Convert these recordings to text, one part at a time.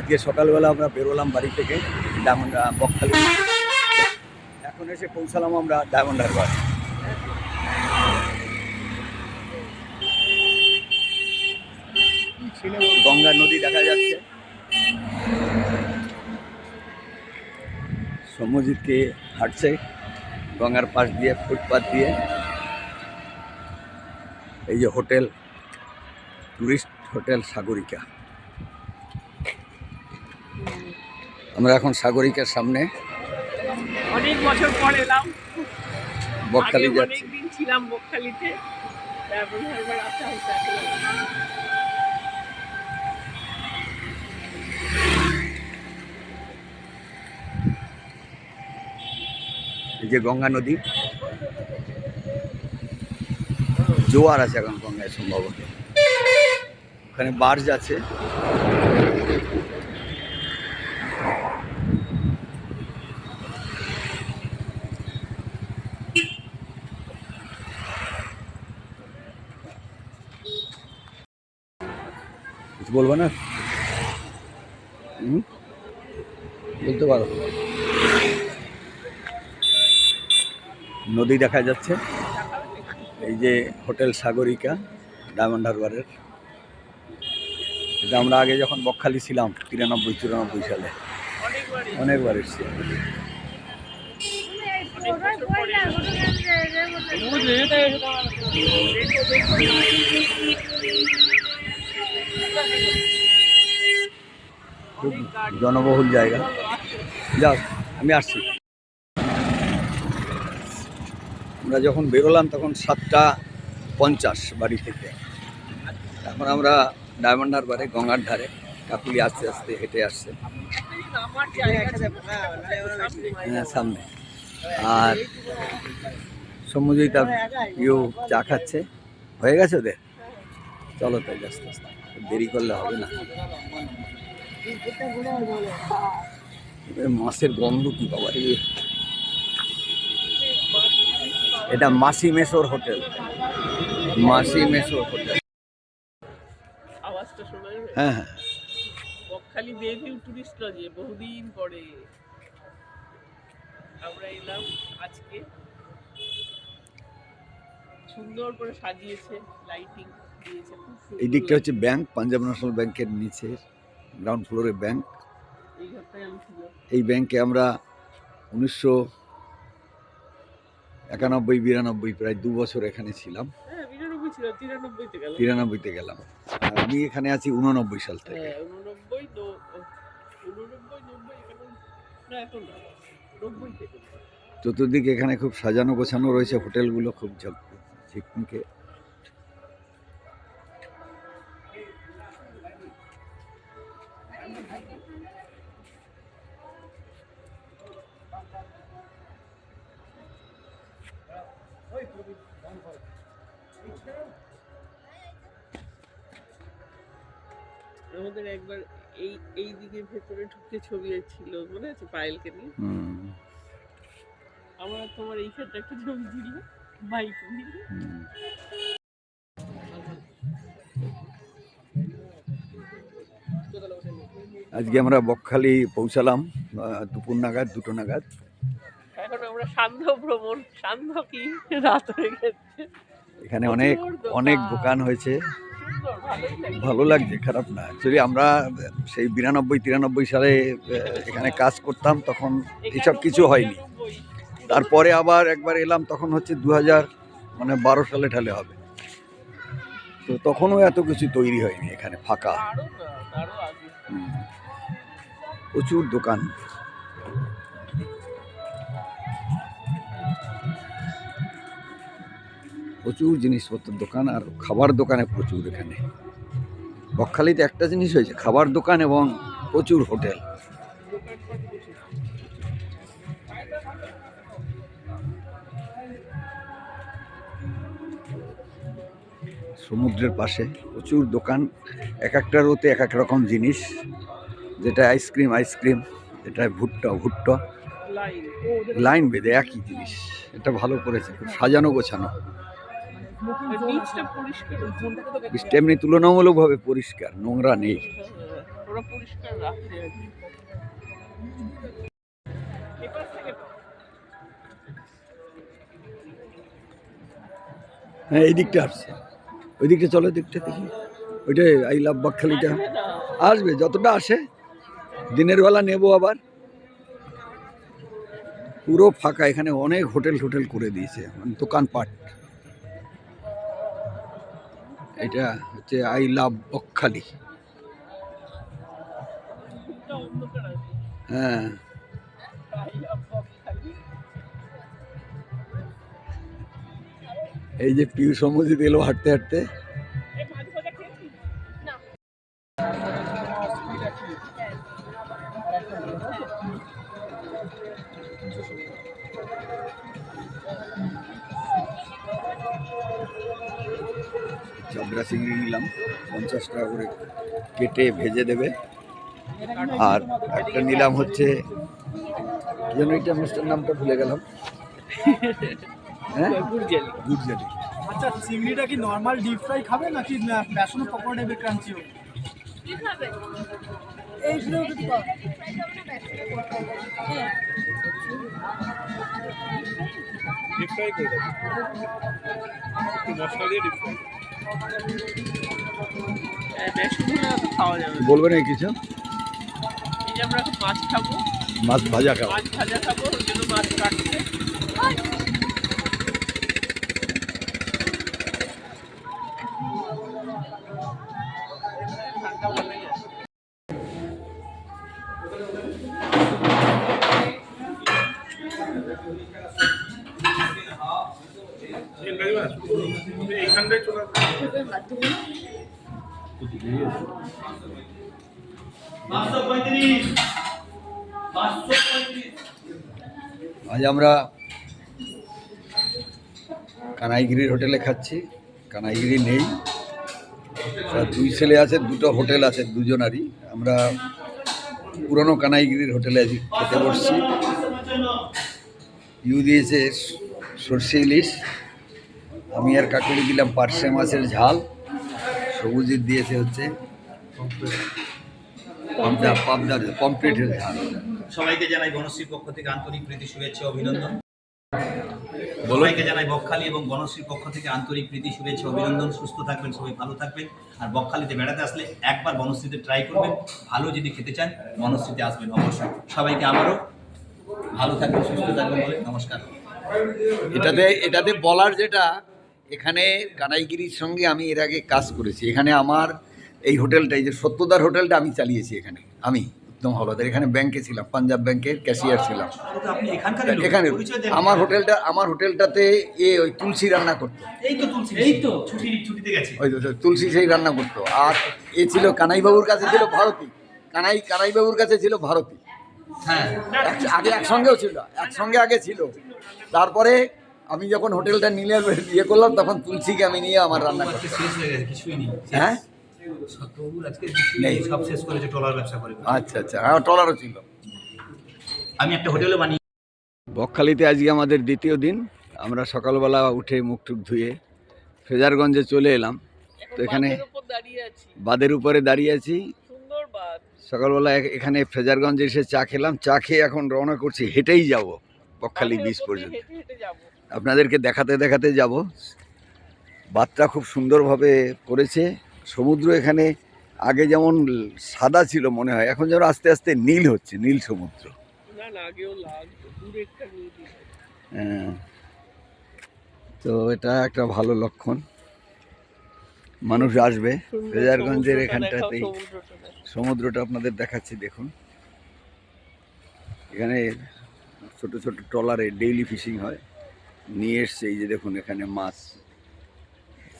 আজকে সকালবেলা আমরা বেরোলাম বাড়ি থেকে ডায়মন্ড বকখালি, এখন এসে পৌঁছালাম আমরা ডায়মন্ড হারবার। গঙ্গা নদী দেখা যাচ্ছে, সৌম্যজিৎকে হাঁটছে গঙ্গার পাশ দিয়ে, ফুটপাথ দিয়ে। এই যে হোটেল, টুরিস্ট হোটেল সাগরিকা। আমরা এখন সাগরিকার সামনে। অনেক বছর পর এলাম বকখালি যাচ্ছি। অনেকদিন ছিলাম বকখালিতে, তারপর একবার আসা হচ্ছে। এই যে গঙ্গা নদী, জোয়ার আছে এখন গঙ্গায় সম্ভবত, ওখানে বার্জ আছে। কিছু বলবো না, বলতে পারো। নদী দেখা যাচ্ছে, এই যে হোটেল সাগরিকা ডায়মন্ড হারবারের। এটা আমরা আগে যখন বকখালি ছিলাম 93-94 সালে অনেকবার এসেছি। খুব জনবহুল জায়গা। যাও, আমি আসছি। আমরা যখন বেরোলাম তখন 7:50 বাড়ি থেকে। এখন আমরা ডায়মন্ড হারবারে, গঙ্গার ধারে। কাকুলি আস্তে আস্তে হেঁটে আসছে সামনে, আর সৌম্যজিৎ আর ইউ চা খাচ্ছে। হয়ে গেছে ওদের, চলো তাই আস্তে আস্তে, দেরি করলে হবে না। মাছের গন্ধ কি বাবা! এটা মাসি মেসোর হোটেল, মাসি মেসোর হোটেল। আওয়াজটা শোনা যাবে? হ্যাঁ হ্যাঁ। বকখালি বেভিউ টুরিস্ট লজে বহুদিন পরে আমরা এলাম আজকে। সুন্দর করে সাজিয়েছে, লাইটিং দিয়েছে, খুব সুন্দর। এই দিকটা হচ্ছে ব্যাংক, পাঞ্জাব ন্যাশনাল ব্যাংকের নিচে গ্রাউন্ড ফ্লোরে ব্যাংক। এই ঘরটাই আমি ছিলাম। এই ব্যাংকে আমরা 1991-92 প্রায় 2 বছর এখানে ছিলাম। হ্যাঁ, 92 ছিল, 93-তে গেলাম। 93-তে গেলাম। আমি এখানে আছি 89 সাল থেকে। হ্যাঁ, 89, 90 এখানে না, এখন না, 90 থেকে। চতুর্দিকে এখানে খুব সাজানো গোছানো রয়েছে, হোটেলগুলো খুব ঝিকমিকে। আমাদের একবার এই দিকে ভেতরে ঢুকে ছবি ছিল, মনে আছে পায়েলকে নিয়ে? আমার তোমার এইখানটা একটা ছবি ছিল বাইক নিয়ে। আজকে আমরা বকখালি পৌঁছালাম দুপুর নাগাদ, 2টো নাগাদ। এখন আমরা সান্ধ্য ভ্রমণ, সান্ধ্য কি রাত হয়ে গেছে। এখানে অনেক দোকান হয়েছে, ভালো লাগছে, খারাপ না। অ্যাকচুয়ালি আমরা সেই 92-93 সালে এখানে কাজ করতাম, তখন এসব কিছু হয়নি। তারপরে আবার একবার এলাম, তখন হচ্ছে 2012 সালে ঠালে হবে, তো তখনও এত কিছু তৈরি হয়নি, এখানে ফাঁকা। প্রচুর দোকান, প্রচুর জিনিসপত্রের দোকান, আর খাবার দোকানে প্রচুর। এখানে বকখালিতে একটা জিনিস হয়েছে, খাবার দোকান এবং প্রচুর হোটেল। সমুদ্রের পাশে প্রচুর দোকান, এক একটা রোতে এক এক রকম জিনিস। যেটা আইসক্রিম, এটা ভুট্টা লাইন বেঁধে একই জিনিস। এটা ভালো করেছে, খুব সাজানো গোছানো। বিচটা পরিষ্কার বীজটা এমনি তুলনামূলকভাবে পরিষ্কার, নোংরা নেই। ওরা পরিষ্কার রাখে আর কি। এপাশ থেকে হ্যাঁ, এই দিকটা আসছে, ওই দিকটা চলো, দিকটা দেখি। ওইটাই আই লাভ বকখালিটা আসবে না। আসবে, যতটা আসে। দিনের বেলা নেবো আবার। পুরো ফাঁকা, এখানে অনেক হোটেল টোটেল করে দিয়েছে, মানে দোকানপাট। এটা হচ্ছে আই লাভ বকখালি। মুখটা অন্ধকার আছে। হ্যাঁ, এই যে পিউষ মজিদ এলো হাঁটতে হাঁটতে। এই মাছ ভাজা খেয়েছিস? না। চাবড়া চিংড়ি নিলাম 50 টাকা করে, কেটে ভেজে দেবে। আর একটা নিলাম হচ্ছে কি যেন এটা অনুষ্ঠান নামটা ভুলে গেলাম। হ্যাঁ, গুড়জালি। গুড়জালি। আচ্ছা, চিংড়িটা কি নর্মাল ডিপ ফ্রাই খাবে নাকি বেসন পকোড়া টাইপের ক্রাঞ্চি হবে? কি খাবে? এইগুলো যদি পাও ডিপ ফ্রাই করে দেবো, একটু মশলা দিয়ে ডিপ ফ্রাই। বেসনগুলো তো খাওয়া যাবে না। বলবেন এই কিছু? এই যে আমরা এখন মাছ খাবো, মাছ ভাজা খাও। মাছ ভাজা খাবো, ওই জন্য মাছ কাটছে। ঠান্ডা বলে গেছে। এইখানটায় চলে আসবে। আজ আমরা কানাইগিরির হোটেলে খাচ্ছি। কানাইগিরি নেই, তার দুই ছেলে আছে, দুটো হোটেল আছে দুজনারই। আমরা পুরনো কানাইগিরির হোটেলে আজ খেতে বসছি। ইউ দিয়েছে সর্ষে ইলিশ, আমি আর কাকুলি দিলাম পার্শে মাছের ঝাল, সবুজিৎ দিয়েছে হচ্ছে পমপ্লেটের ঝাল। সবাইকে জানাই বনশ্রীর পক্ষ থেকে আন্তরিক প্রীতি, শুভেচ্ছা, অভিনন্দন। সবাইকে জানাই বকখালি এবং বনশ্রীর পক্ষ থেকে আন্তরিক প্রীতি, শুভেচ্ছা, অভিনন্দন। সুস্থ থাকবেন, সবাই ভালো থাকবেন। আর বকখালিতে বেড়াতে আসলে একবার বনশ্রীতে ট্রাই করবেন। ভালো যদি খেতে চান বনশ্রীতে আসবেন অবশ্যই। সবাইকে আবারও ভালো থাকবেন, সুস্থ থাকবেন বলে নমস্কার। এটাতে বলার যেটা, এখানে কানাইগিরির সঙ্গে আমি এর আগে কাজ করেছি। এখানে আমার এই হোটেলটা, এই যে সত্যদার হোটেলটা আমি চালিয়েছি এখানে। আমি উত্তম হলদার এখানে ব্যাংকে ছিলাম, পাঞ্জাব ব্যাংকের ক্যাশিয়ার ছিলাম। তো আপনি এখানকার এখানে আমার হোটেলটাতে ওই তুলসী রান্না করতো। এই তো ছুটিতে গেছে। ওই তো তুলসী সেই রান্না করতো। আর এ ছিল কানাইবাবুর কাছে ছিল ভারতী, কানাইবাবুর কাছে ছিল ভারতী। হ্যাঁ, আগে একসঙ্গেও ছিল, একসঙ্গে আগে ছিল। তারপরে আমি যখন হোটেলটা ইয়ে করলাম, তখন তুলসীকে আমি নিয়ে আমার রান্না করতাম। শেষ হয়ে গেছে, কিছুই নেই। হ্যাঁ, সত্যবাবুর আজকে কিছুই নেই, সব শেষ করেছে, ট্রলার ব্যবসা করে। আচ্ছা আচ্ছা, হ্যাঁ, ট্রলারও ছিল। আমি একটা হোটেলও বানিয়ে বকখালিতে আজকে আমাদের দ্বিতীয় দিন। আমরা সকালবেলা উঠে মুখ টুক ধুয়ে ফ্রেজারগঞ্জে চলে এলাম। তো এখানে বাঁধের উপর দাঁড়িয়ে আছি, বাঁধের উপরে দাঁড়িয়ে আছি। সুন্দর বাঁধ। সকালবেলা এখানে ফ্রেজারগঞ্জে এসে চা খেলাম। চা খেয়ে এখন রওনা করছি, হেঁটেই যাব বকখালি বাঁধের বিচ উপর দিয়ে পর্যন্ত। হেঁটে হেঁটে যাবো। আপনাদেরকে দেখাতে দেখাতে যাব। বাঁধটা খুব সুন্দরভাবে করেছে। সমুদ্র এখানে আগে যেমন সাদা ছিল মনে হয়, এখন যেন আস্তে আস্তে নীল হচ্ছে, নীল সমুদ্র। না না, আগেও লাগতো, দূরে একটা নদী। হ্যাঁ, তো এটা একটা ভালো লক্ষণ, মানুষ আসবে। সুন্দর ফ্রেজারগঞ্জের সমুদ্রটা এখানটাতেই দেখাও, সমুদ্রটা দেখাও। সমুদ্রটা আপনাদের দেখাচ্ছি, দেখুন। এখানে ছোট ছোট ট্রলারে ডেইলি ফিশিং হয়, নিয়ে এসছে। এই যে দেখুন, এখানে মাছ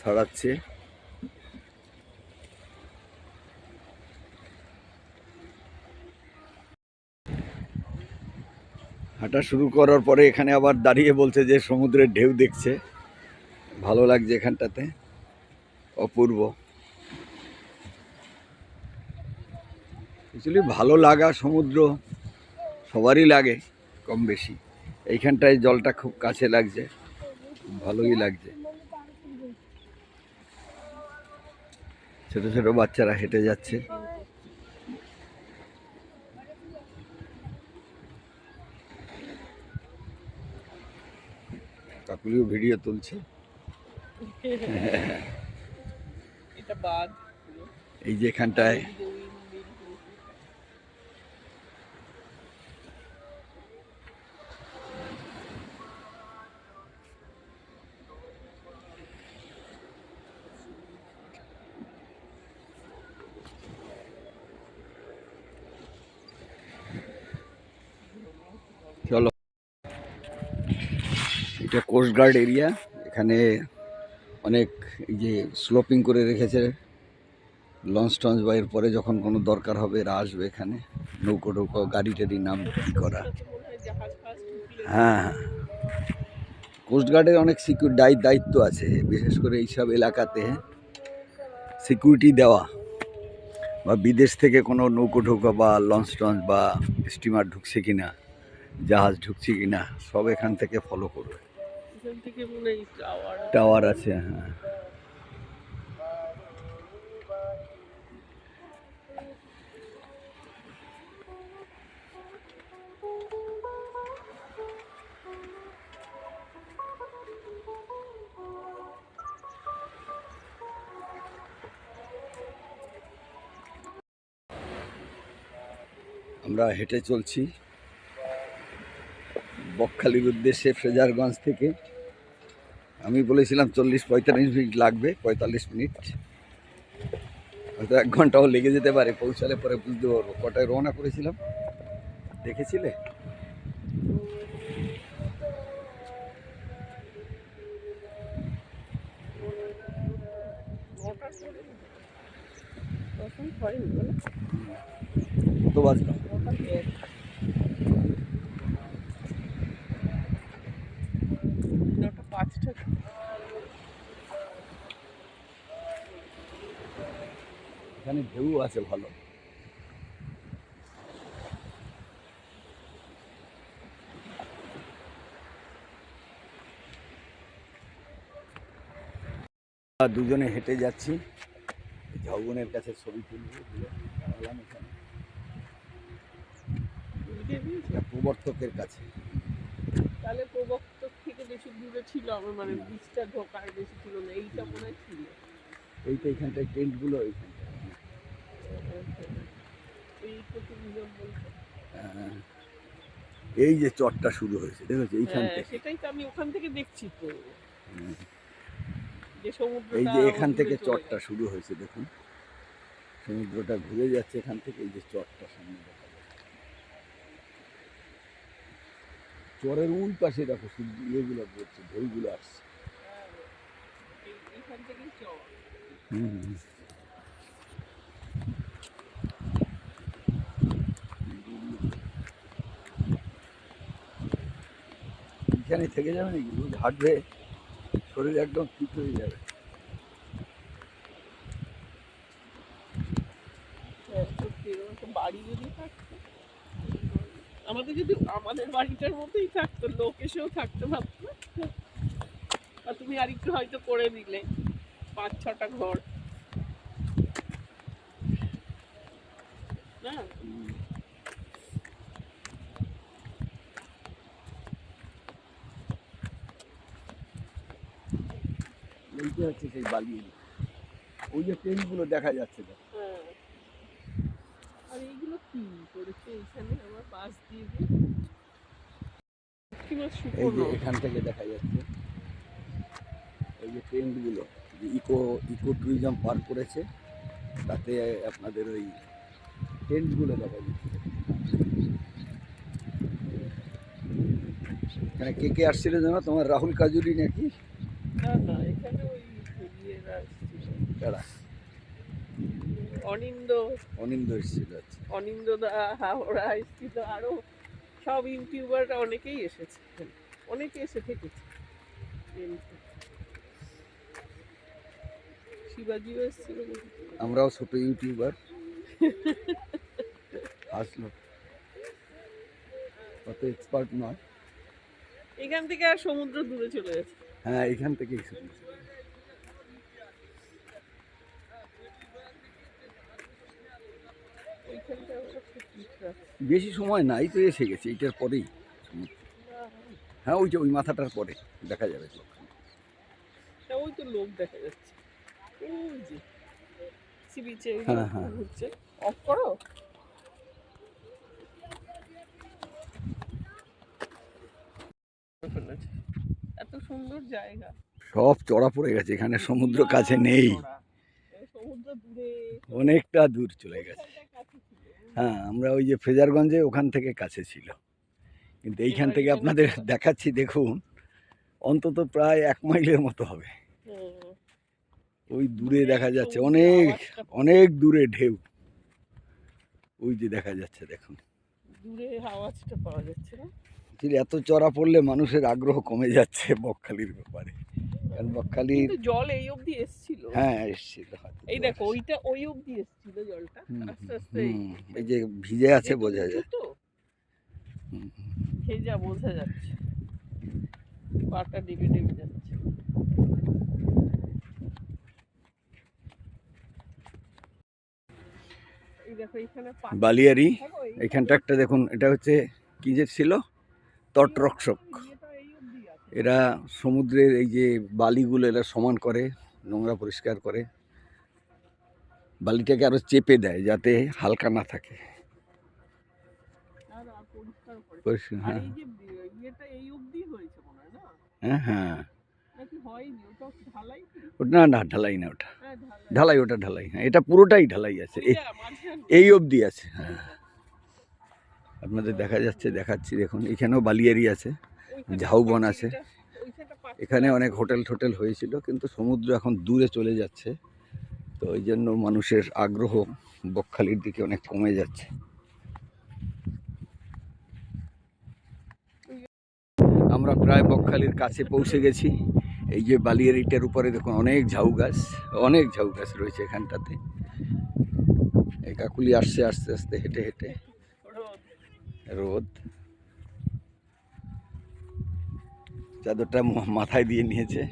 ছাড়াচ্ছে। হাঁটা শুরু করার পরে এখানে আবার দাঁড়িয়ে বলছে যে সমুদ্রের ঢেউ দেখছে, ভালো লাগছে এখানটাতে, অপূর্ব। অ্যাকচুয়ালি ভালো লাগা সমুদ্র সবারই লাগে কম বেশি। এইখানটায় জলটা খুব কাছে লাগছে, ভালোই লাগছে। ছোট ছোট বাচ্চারা হেঁটে যাচ্ছে। কাকুলিও ভিডিও তুলছে। এটা বাদ এই যে এখানটায় চলো, এটা কোস্টগার্ড এরিয়া। এখানে অনেক এই যে স্লোপিং করে রেখেছে লঞ্চ টঞ্চ, বা এরপরে যখন কোনো দরকার হবে এরা আসবে এখানে, নৌকো টৌকো গাড়ি টাড়ি নাম কি করা। জাহাজ ফাজ ঢুকলে হ্যাঁ, কোস্টগার্ডের অনেক দায়িত্ব আছে, বিশেষ করে এইসব এলাকাতে সিকিউরিটি দেওয়া, বা বিদেশ থেকে কোনো নৌকো ঢোকা বা লঞ্চ টঞ্চ বা স্টিমার ঢুকছে কিনা, জাহাজ ঢুকছে কিনা, সব এখান থেকে ফলো করবে। এখান থেকে মনে হয় টাওয়ার আছে, হ্যাঁ। আমরা হেঁটে চলছি বকখালির উদ্দেশ্যে ফ্রেজারগঞ্জ থেকে। আমি বলেছিলাম 40-45 মিনিট লাগবে, 45 মিনিট, হয়তো 1 ঘন্টাও লেগে যেতে পারে। পৌঁছালে পরে বুঝতে পারবো। কটায় রওনা করেছিলাম দেখেছিলে? তখন হয়নি বলে কত বাজলো? 9:05 এখানে ঢেউ আছে ভালো। দুজনে হেঁটে যাচ্ছি, ঝাউবনের কাছে ছবি তুলবো। প্রবর্তকের কাছে। তাহলে প্রবর্তক থেকে বেশি দূরে ছিল আমার, মানে বীজটা ঢোকার বেশি ছিল না, এইটা মনে হয় ছিল। এইটা এখানটায় টেন্টগুলো এইখানটায়। এই কত নিয়ম বলতে এই যে চটটা শুরু হয়েছে দেখেছো এইখান হ্যাঁ, থেকে। সেটাই তো আমি ওখান থেকে দেখছি তো, হুম। যে সমুদ্রটা এই যে এখান দূরে থেকে চলে চটটা শুরু হয়েছে, দেখুন সমুদ্রটা ঘুরে যাচ্ছে এখান থেকে। এই যে চটটা সামনে দেখা যাচ্ছে, চরের ওই পাশে দেখো ইয়েগুলো পড়ছে, ঢেউগুলো আসছে। এইখান থেকেই চল। হুম। এখানে থেকে যাবে নাকি? রোজ হাঁটবে, শরীর একদম ফিট হয়ে যাবে। সত্যি এরকম একটা বাড়ি যদি থাকতো, আমাদের যদি আমাদের বাড়িটার মতোই থাকতো, লোক এসেও থাকতে পারতো। আর তুমি আরেকটু হয়তো করে দিলে 5-6টা ঘর, না? এইটা হচ্ছে সেই বালি, ওই যে ট্রেনগুলো দেখা যাচ্ছে তো। হ্যাঁ। আর এইগুলো কি করেছে এইখানে আমার পাশ দিয়ে কি মাছ এই যে শুকনো? এখান থেকে দেখা যাচ্ছে এই যে ট্রেনগুলো, যে ইকো ট্যুরিজম পার্ক করেছে, তাতে আপনাদের ওই টেন্টগুলো দেখা যাচ্ছে। এখানে কে কে আসছিল জানো? তোমার রাহুল কাজুরি নাকি? না না, এখানে ওই ইয়েরা এসেছিল, তারা অনিন্দ এসেছিল। আচ্ছা, অনিন্দ দা, ওরা এসেছিল, আরো সব ইউটিউবাররা অনেকেই এসেছে, অনেকে এসে থেকেছে। শিবাজিও এসেছিল। আমরাও ছোট ইউটিউবার, আসলো, অত এক্সপার্ট নয়। এখান থেকে আর সমুদ্র দূরে চলে গেছে। হ্যাঁ, এখান থেকেই শুরু। এখানটায় ওটা খুব পিঁপড়া। বেশি সময় নাই তো এসে গেছে এইটার পরেই সমুদ্র। হ্যাঁ ওই যে ওই মাথাটার পরে দেখা যাবে লোকখানে। তা ওই তো লোক দেখা যাচ্ছে ওই যে সি বিচে হ্যাঁ, হ্যাঁ। ঘুরছে। অফ করো। এত সুন্দর জায়গা। সব চড়া পড়ে গেছে, এখানে সমুদ্র কাছে নেই, এই সমুদ্র দূরে অনেকটা দূর চলে গেছে। এখানটায় কাছে ছিল। হ্যাঁ আমরা ওই যে ফ্রেজারগঞ্জে ওখান থেকে কাছে ছিল, কিন্তু এইখান থেকে আপনাদের দেখাচ্ছি দেখুন, অন্তত প্রায় 1 মাইলের মতো হবে। হুম। ওই দূরে দেখা যাচ্ছে সমুদ্রের অনেক আওয়াজটা অনেক দূরে ঢেউ, ওই যে দেখা যাচ্ছে দেখুন। দূরে আওয়াজটা পাওয়া যাচ্ছে না। Actually এত চড়া পড়লে মানুষের আগ্রহ কমে যাচ্ছে বকখালির ব্যাপারে, কারণ বকখালির কিন্তু জল এই অবধি এসছিল। হ্যাঁ এসছিল হয়তো। এই দেখো ওইটা ওই অবধি এসছিল জলটা। হুম, আস্তে আস্তে হুম, এই যে ভিজে আছে একটু বোঝা উঁচু যায়। তো, হুম, ভেজা বোঝা যাচ্ছে, পাটা ডেবে ডেবে যাচ্ছে। এই দেখো এখানে পাতা বালিয়ারি দেখো, এই এখানটা একটা দেখুন, এটা হচ্ছে কি যে ছিল তটরক্ষক। ইয়েটা এই অবধি আছে। এরা সমুদ্রের এই যে বালিগুলো এরা সমান করে, নোংরা পরিষ্কার করে, বালিটাকে আরো চেপে দেয় যাতে হালকা না থাকে। আর পরিষ্কার করে। পরিষ্কার, আর হ্যাঁ এই যে ইয়েটা এই অবধি হয়েছে মনে হয় না? হ্যাঁ হ্যাঁ। নাকি হয়নি? ওটা ঢালাই কি? ওটা না ঢালাই না, ওটা হ্যাঁ ঢালাই। ঢালাই, ওটা ঢালাই, হ্যাঁ এটা পুরোটাই ঢালাই আছে, ওইটা মাঝখানে এই অবধি আছে। হ্যাঁ আপনাদের দেখা যাচ্ছে, দেখাচ্ছি দেখুন, এখানেও বালিয়ারি আছে, ওইখানটা ঝাউবন আছে, পাঁচিলটা- ওইখানটা পাঁচিল এখানে আছে। অনেক হোটেল টোটেল হয়েছিল, কিন্তু সমুদ্র এখন দূরে চলে যাচ্ছে, তো ওই জন্য মানুষের আগ্রহ বকখালির দিকে অনেক কমে যাচ্ছে। আমরা প্রায় বকখালির কাছে পৌঁছে গেছি। এই যে বালিয়ারিটার উপরে দেখুন অনেক ঝাউ গাছ রয়েছে এখানটাতে। এই কাকুলি আসছে আস্তে আস্তে হেঁটে হেঁটে, রোদ। রোদ চাদরটা মাথায় দিয়ে নিয়েছে।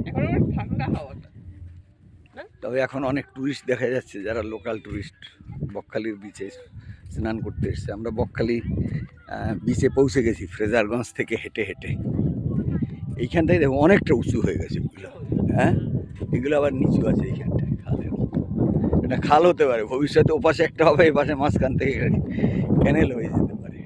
এখন আবার ঠান্ডা হাওয়াটা। তবে এখন অনেক টুরিস্ট দেখা যাচ্ছে, যারা লোকাল টুরিস্ট বকখালির বিচে স্নান করতে এসছে। আমরা বকখালি বিচে পৌঁছে গেছি ফ্রেজারগঞ্জ থেকে হেঁটে হেঁটে। এইখানটায় দেখো অনেকটা উঁচু হয়ে গেছে এগুলো, হ্যাঁ এগুলো আবার নিচু আছে এইখানটায় খালের মতো। এটা খাল হতে পারে ভবিষ্যতে, ওপাশে একটা হবে, এপাশে মাঝখান থেকে ক্যানেল হয়ে যেতে পারে।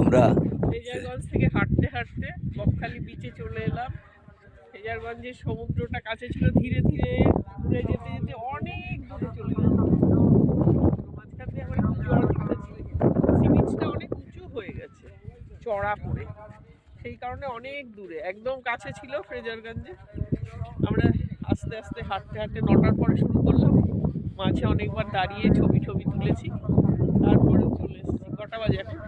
আমরা ফ্রেজারগঞ্জ থেকে হাঁটতে হাঁটতে বকখালি বিচে চলে এলাম। ফ্রেজারগঞ্জের সমুদ্রটা কাছে ছিল, ধীরে ধীরে ঘুরে যেতে যেতে অনেক দূরে চলে গেলাম। মাঝখান দিয়ে আমার একটু জল উঠেছিল। সি বিচটা অনেক উঁচু হয়ে গেছে, চড়া পড়ে, সেই কারণে অনেক দূরে। একদম কাছে ছিল ফ্রেজারগঞ্জে। আমরা আস্তে আস্তে হাঁটতে হাঁটতে 9টার পরে শুরু করলাম। মাঝে অনেকবার দাঁড়িয়ে ছবি তুলেছি, তারপরে চলে এসেছি। কটা বাজে এখন?